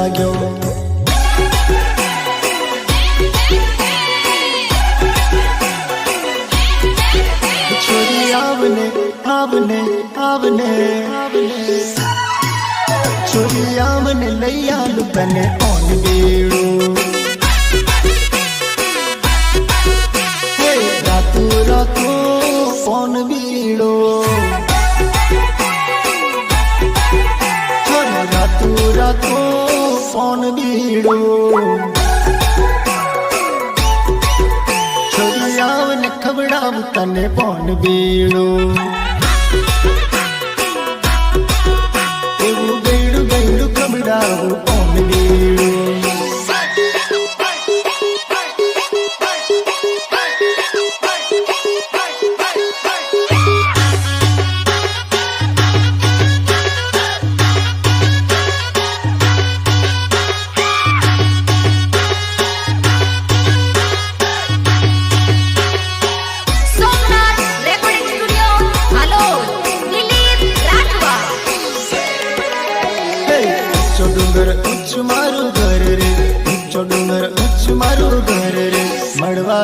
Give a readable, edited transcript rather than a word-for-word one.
लाग्यो। छोरी आवने आवने आवने छोरी आवने लैया लुकने ऑन बेड़ो रातू रातू फोन बीड़ो छोरी रातू रातू फोन बीड़ो छोरी आवने खबड़ाव तने फोन बीड़ो बेड़ू बेड़ू खबड़ाव फोन बीड़ो डूंगर उच्च मारू घर रे, डूंगर उच्च मारू घर रे, मड़वा